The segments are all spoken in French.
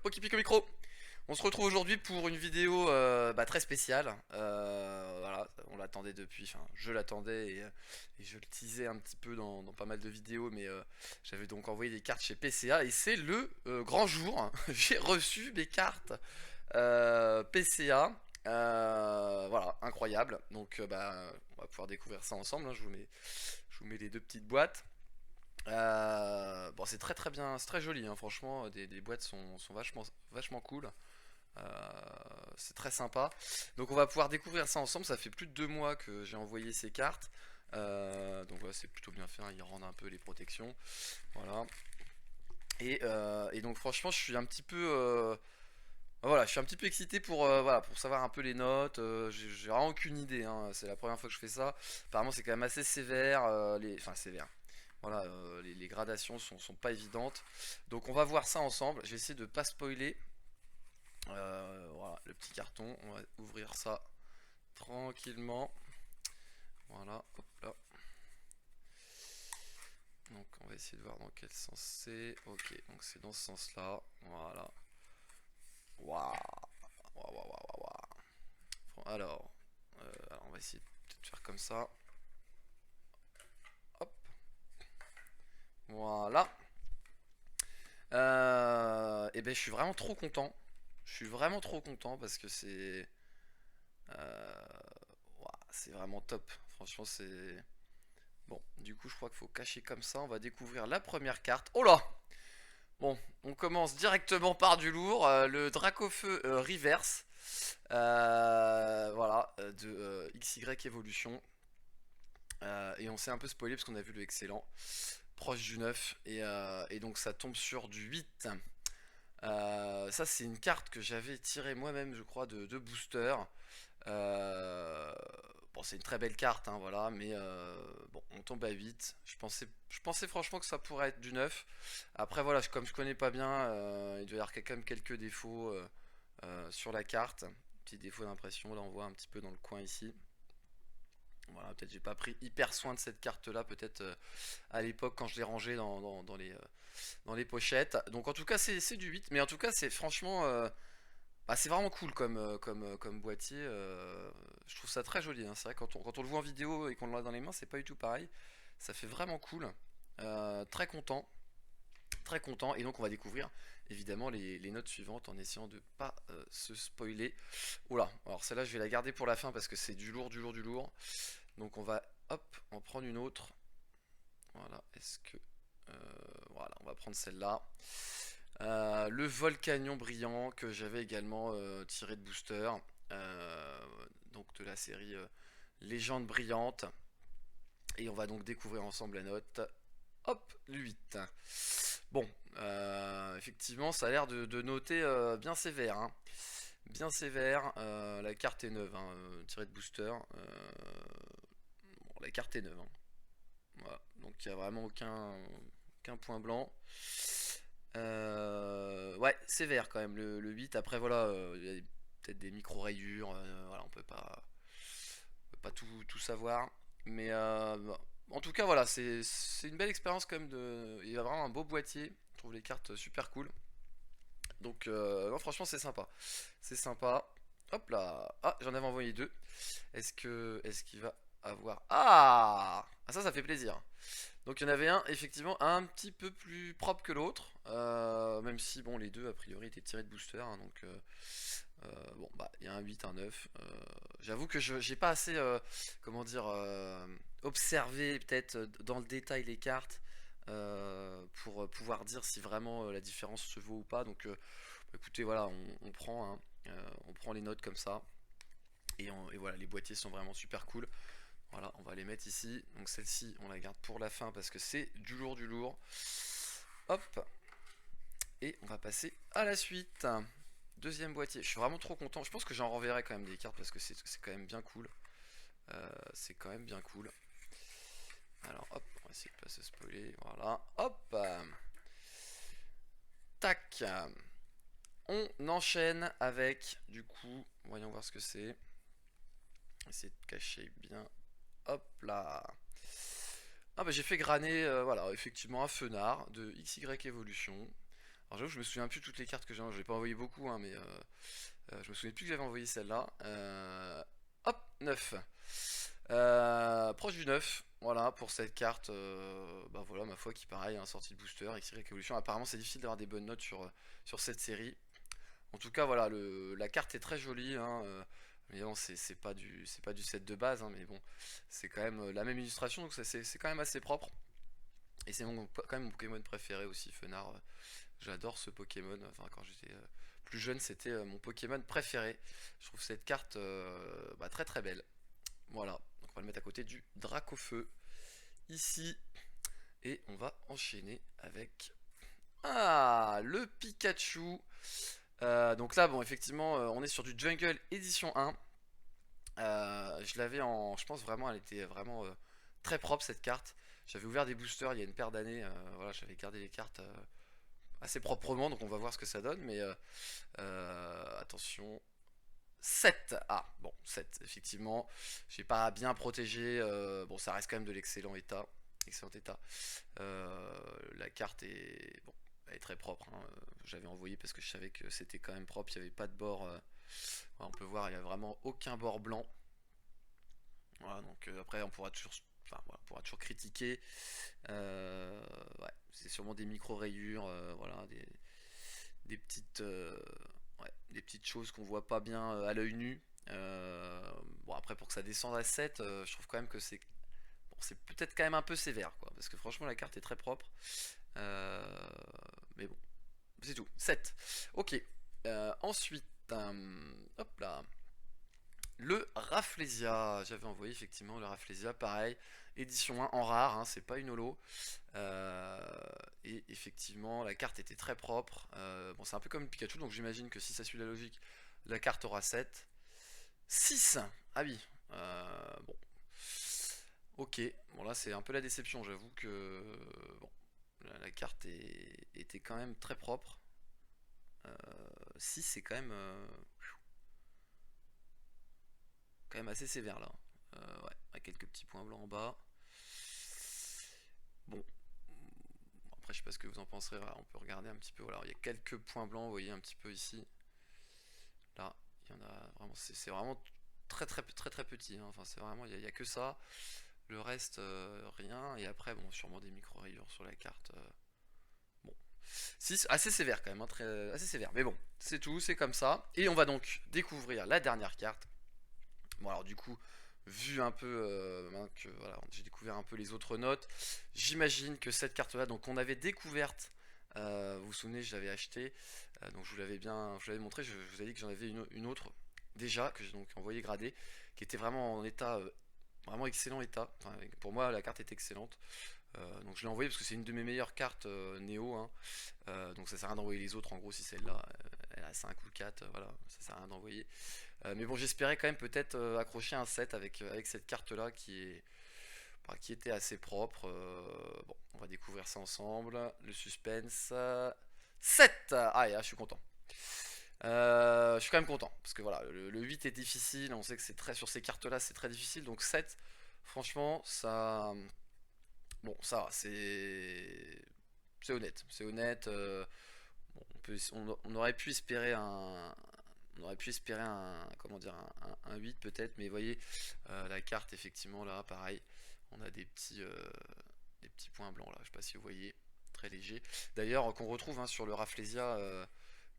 qui pique au micro. On se retrouve aujourd'hui pour une vidéo très spéciale. Voilà, on l'attendait depuis, enfin je l'attendais et je le teasais un petit peu dans pas mal de vidéos, mais j'avais donc envoyé des cartes chez PCA et c'est le grand jour. J'ai reçu mes cartes PCA. Voilà, incroyable. Donc on va pouvoir découvrir ça ensemble, hein. Je vous mets les deux petites boîtes. Bon, c'est très très bien, c'est très joli, hein, franchement. Des boîtes sont vachement cool. Euh, c'est très sympa. Donc on va pouvoir découvrir ça ensemble. Ça fait plus de 2 mois que j'ai envoyé ces cartes. Donc voilà, c'est plutôt bien fait, hein. Ils rendent un peu les protections. Voilà. Et donc franchement, je suis un petit peu, voilà, je suis un petit peu excité voilà, pour savoir un peu les notes. J'ai vraiment aucune idée, hein. C'est la première fois que je fais ça. Apparemment, c'est quand même assez sévère. Enfin, sévère. Voilà, les gradations sont pas évidentes. Donc on va voir ça ensemble. Je vais essayer de pas spoiler. Voilà, le petit carton. On va ouvrir ça tranquillement. Voilà, hop là. Donc on va essayer de voir dans quel sens c'est. Ok, donc c'est dans ce sens-là. Voilà. Waouh. Waouh, waouh, waouh, waouh. Alors, on va essayer de faire comme ça. Hop. Voilà. Et ben je suis vraiment trop content. Je suis vraiment trop content parce que euh, ouah, c'est vraiment top. Franchement, c'est bon. Du coup, je crois qu'il faut cacher comme ça. On va découvrir la première carte. Oh là! Bon, on commence directement par du lourd. Le Dracofeu Reverse. Voilà, de XY Evolution. Et on s'est un peu spoilé parce qu'on a vu le excellent. Proche du 9. Et donc ça tombe sur du 8. Ça, c'est une carte que j'avais tirée moi-même, je crois, de booster. Euh, bon, c'est une très belle carte, hein, voilà, mais bon, on tombe à 8. Je pensais franchement que ça pourrait être du 9. Après, voilà, comme je connais pas bien, il doit y avoir quand même quelques défauts sur la carte. Petit défaut d'impression, là, on voit un petit peu dans le coin ici. Voilà, peut-être j'ai pas pris hyper soin de cette carte là, peut-être à l'époque quand je l'ai rangée dans les pochettes. Donc en tout cas c'est du 8, mais en tout cas c'est franchement c'est vraiment cool comme boîtier. Je trouve ça très joli, hein. C'est vrai quand on le voit en vidéo et qu'on l'a dans les mains, c'est pas du tout pareil. Ça fait vraiment cool. Très content. Très content. Et donc on va découvrir évidemment les notes suivantes en essayant de pas se spoiler. Oula, alors celle-là je vais la garder pour la fin parce que c'est du lourd, du lourd, du lourd. Donc on va hop en prendre une autre. Voilà, est-ce que voilà, on va prendre celle-là. Le Volcanion brillant que j'avais également tiré de booster. Euh, donc de la série Légende brillante. Et on va donc découvrir ensemble la note. Hop, le 8. Bon, effectivement, ça a l'air de noter bien sévère, hein. Bien sévère. La carte est neuve, hein, tirée de booster. Bon, la carte est neuve, hein. Voilà. Donc il n'y a vraiment aucun point blanc. Ouais, sévère quand même le 8. Après voilà, il y a peut-être des micro-rayures. Voilà, on peut pas tout savoir. Mais bon, en tout cas voilà, c'est une belle expérience quand même. Il y a vraiment un beau boîtier. Je trouve les cartes super cool. Donc non, franchement c'est sympa. C'est sympa. Hop là. Ah, j'en avais envoyé deux. Est-ce qu'il va avoir... Ah, ça fait plaisir. Donc il y en avait un, effectivement, un petit peu plus propre que l'autre. Même si, bon, les deux, a priori, étaient tirés de booster, hein. Donc, bon, bah, il y a un 8 un 9. J'avoue que j'ai pas assez, comment dire, observé, peut-être, dans le détail les cartes. Pour pouvoir dire si vraiment la différence se vaut ou pas. Donc, écoutez, voilà, on prend, hein. On prend les notes comme ça. Et voilà, les boîtiers sont vraiment super cool. Voilà, on va les mettre ici. Donc celle-ci, on la garde pour la fin parce que c'est du lourd, du lourd. Hop. Et on va passer à la suite. Deuxième boîtier. Je suis vraiment trop content. Je pense que j'en renverrai quand même des cartes parce que c'est quand même bien cool. C'est quand même bien cool. Alors hop, on va essayer de pas se spoiler. Voilà. Hop. Tac. On enchaîne avec, du coup, voyons voir ce que c'est. Essayer de cacher bien. Hop là. Ah bah j'ai fait graner, voilà, effectivement un fenard de XY Evolution. Alors j'avoue, je me souviens plus de toutes les cartes que j'ai. Je l'ai pas envoyé beaucoup, hein, mais je me souviens plus que j'avais envoyé celle-là. Hop, 9. Proche du 9. Voilà, pour cette carte. Bah voilà, ma foi, qui pareil, hein, sortie de booster, X-Y Evolution. Apparemment, c'est difficile d'avoir des bonnes notes sur cette série. En tout cas, voilà, la carte est très jolie, hein, mais bon, c'est pas du set de base, hein, mais bon, c'est quand même la même illustration, donc c'est quand même assez propre. Et c'est quand même mon Pokémon préféré aussi, Fenard. J'adore ce Pokémon. Enfin, quand j'étais plus jeune, c'était mon Pokémon préféré. Je trouve cette carte bah, très très belle. Voilà, donc on va le mettre à côté du Dracofeu ici. Et on va enchaîner avec le Pikachu. Donc là, bon, effectivement, on est sur du Jungle édition 1. Je l'avais en. Je pense vraiment, elle était vraiment très propre cette carte. J'avais ouvert des boosters il y a une paire d'années. Voilà, j'avais gardé les cartes assez proprement, donc on va voir ce que ça donne. Mais attention. 7. Ah, bon, 7, effectivement. J'ai pas bien protégé. Bon, ça reste quand même de l'excellent état. Excellent état. La carte est. Bon, elle est très propre, hein. J'avais envoyé parce que je savais que c'était quand même propre. Il n'y avait pas de bord. On peut voir, il n'y a vraiment aucun bord blanc. Voilà, donc après, on pourra toujours. Enfin, voilà, on pourra toujours critiquer. Ouais, c'est sûrement des micro-rayures. Voilà, des petites. Ouais, des petites choses qu'on voit pas bien à l'œil nu. Bon, après, pour que ça descende à 7, je trouve quand même que c'est. Bon, c'est peut-être quand même un peu sévère, quoi. Parce que franchement, la carte est très propre. Euh, mais bon, c'est tout. 7. Ok. Ensuite, hop là. Le Rafflesia. J'avais envoyé effectivement le Rafflesia, pareil. Édition 1 en rare, hein, c'est pas une holo. Et effectivement, la carte était très propre. Bon, c'est un peu comme le Pikachu, donc j'imagine que si ça suit la logique, la carte aura 7. 6. Ah oui. Bon. Ok. Bon, là, c'est un peu la déception. J'avoue que. Bon. La carte était quand même très propre. 6, c'est quand même assez sévère là. Ouais, avec quelques petits points blancs en bas. Bon, après je sais pas ce que vous en penserez. Voilà, on peut regarder un petit peu. Voilà, il y a quelques points blancs, vous voyez un petit peu ici. Là, il y en a vraiment. C'est vraiment très très très très petit, hein. Enfin, c'est vraiment, il y a que ça. Le reste, rien. Et après, bon, sûrement des micro-rayures sur la carte. Bon, 6, assez sévère quand même, hein, assez sévère. Mais bon, c'est tout, c'est comme ça. Et on va donc découvrir la dernière carte. Bon, alors du coup, vu un peu hein, que voilà, j'ai découvert un peu les autres notes, j'imagine que cette carte-là, donc on avait découverte, vous vous souvenez, je l'avais achetée, donc je vous l'avais montré, je vous avais dit que j'en avais une autre déjà, que j'ai donc envoyé grader, qui était vraiment en état, vraiment excellent état. Enfin, pour moi, la carte est excellente. Donc je l'ai envoyé parce que c'est une de mes meilleures cartes Néo, hein. Donc ça sert à rien d'envoyer les autres en gros si celle-là elle a 5 ou 4, voilà, ça sert à rien d'envoyer. Mais bon, j'espérais quand même peut-être accrocher un set avec cette carte-là qui était assez propre. Bon, on va découvrir ça ensemble. Le suspense. 7. Ah, et là, je suis content. Je suis quand même content. Parce que voilà, le 8 est difficile. On sait que c'est très sur ces cartes-là, c'est très difficile. Donc 7, franchement, ça. Bon, ça va, c'est honnête. C'est honnête. Bon, on aurait pu espérer comment dire, un 8 peut-être, mais vous voyez, la carte, effectivement, là, pareil, on a des petits points blancs, là, je sais pas si vous voyez, très léger. D'ailleurs, qu'on retrouve hein, sur le Rafflesia,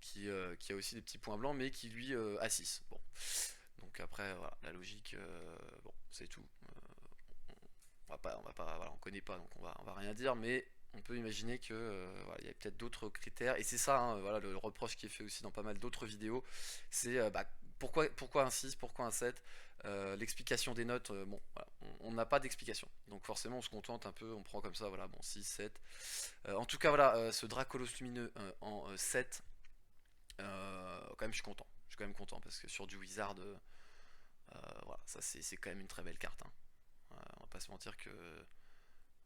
qui a aussi des petits points blancs, mais qui, lui, a 6. Bon, donc après, voilà, la logique, bon, c'est tout. Voilà, on connaît pas, donc on va rien dire, mais on peut imaginer que voilà, il y a peut-être d'autres critères. Et c'est ça, hein, voilà, le reproche qui est fait aussi dans pas mal d'autres vidéos, c'est bah, pourquoi un 6, pourquoi un 7. L'explication des notes, bon, voilà, on n'a pas d'explication. Donc forcément, on se contente un peu, on prend comme ça, voilà, bon, 6, 7. En tout cas, voilà, ce Dracolos lumineux en 7, quand même, je suis content. Je suis quand même content parce que sur du Wizard, voilà, ça c'est quand même une très belle carte, hein. On va pas se mentir que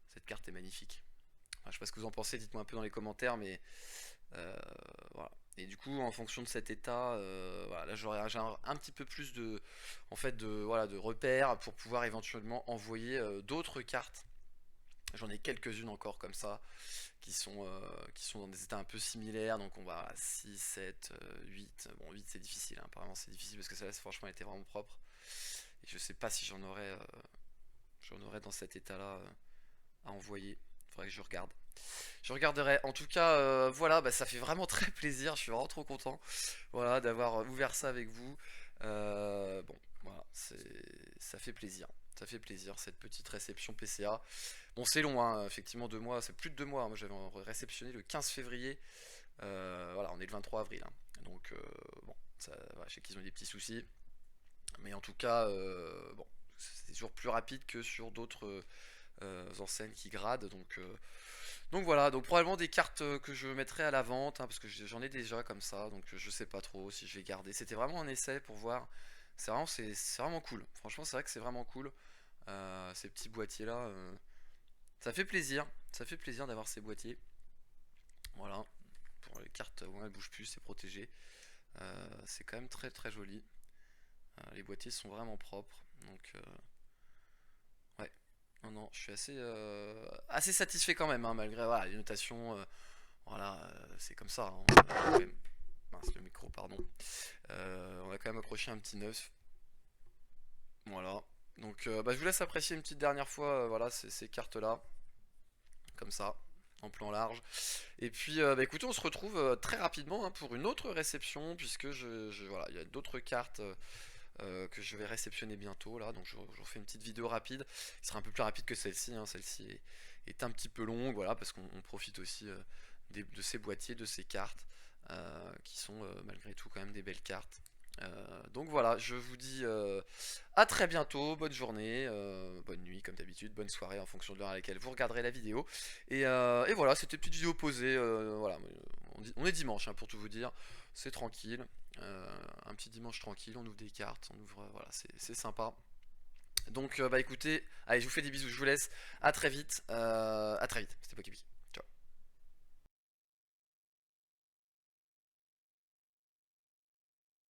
cette carte est magnifique. Enfin, je sais pas ce que vous en pensez, dites-moi un peu dans les commentaires, mais euh, voilà. Et du coup, en fonction de cet état, voilà, là j'ai un petit peu plus de, en fait, voilà, de repères pour pouvoir éventuellement envoyer d'autres cartes J'en ai quelques-unes encore comme ça qui sont dans des états un peu similaires. Donc on va à 6, 7, 8. Bon, 8 c'est difficile, hein. Apparemment c'est difficile parce que celle-là franchement elle était vraiment propre. Et je sais pas si j'en aurais dans cet état-là à envoyer. Faudrait que je regarde. Je regarderai. En tout cas, voilà, bah, ça fait vraiment très plaisir. Je suis vraiment trop content, voilà, d'avoir ouvert ça avec vous. Bon, voilà, ça fait plaisir. Ça fait plaisir cette petite réception PCA. Bon, c'est long, hein, effectivement, 2 mois, c'est plus de 2 mois, hein. Moi, j'avais réceptionné le 15 février. Voilà, on est le 23 avril, hein. Donc, bon, voilà, je sais qu'ils ont des petits soucis. Mais en tout cas, bon, c'est toujours plus rapide que sur d'autres enseignes qui gradent. Donc voilà, donc probablement des cartes que je mettrai à la vente, hein, parce que j'en ai déjà comme ça, donc je sais pas trop si je vais garder. C'était vraiment un essai pour voir. C'est vraiment cool. Franchement, c'est vrai que c'est vraiment cool. Ces petits boîtiers là, ça fait plaisir. Ça fait plaisir d'avoir ces boîtiers. Voilà, pour les cartes où elles bougent plus, c'est protégé. C'est quand même très très joli. Les boîtiers sont vraiment propres, donc ouais. Non, non, je suis assez satisfait quand même, hein, malgré voilà, les notations. Voilà, c'est comme ça, hein. Mince, le micro, pardon. On va quand même accrocher un petit 9. Voilà. Donc, bah, je vous laisse apprécier une petite dernière fois, voilà, ces cartes-là, comme ça, en plan large. Et puis, bah, écoutez, on se retrouve très rapidement, hein, pour une autre réception, puisque voilà, il y a d'autres cartes que je vais réceptionner bientôt là, donc je vous fais une petite vidéo rapide, qui sera un peu plus rapide que celle-ci, hein. Celle-ci est un petit peu longue, voilà, parce qu'on profite aussi de ces boîtiers, de ces cartes, qui sont malgré tout quand même des belles cartes. Donc voilà, je vous dis à très bientôt, bonne journée, bonne nuit comme d'habitude, bonne soirée en fonction de l'heure à laquelle vous regarderez la vidéo. Et voilà, c'était une petite vidéo posée, voilà, on est dimanche, hein, pour tout vous dire, c'est tranquille, un petit dimanche tranquille, on ouvre des cartes, on ouvre, voilà, c'est sympa. Donc bah écoutez, allez, je vous fais des bisous, je vous laisse, à très vite, c'était Poképi.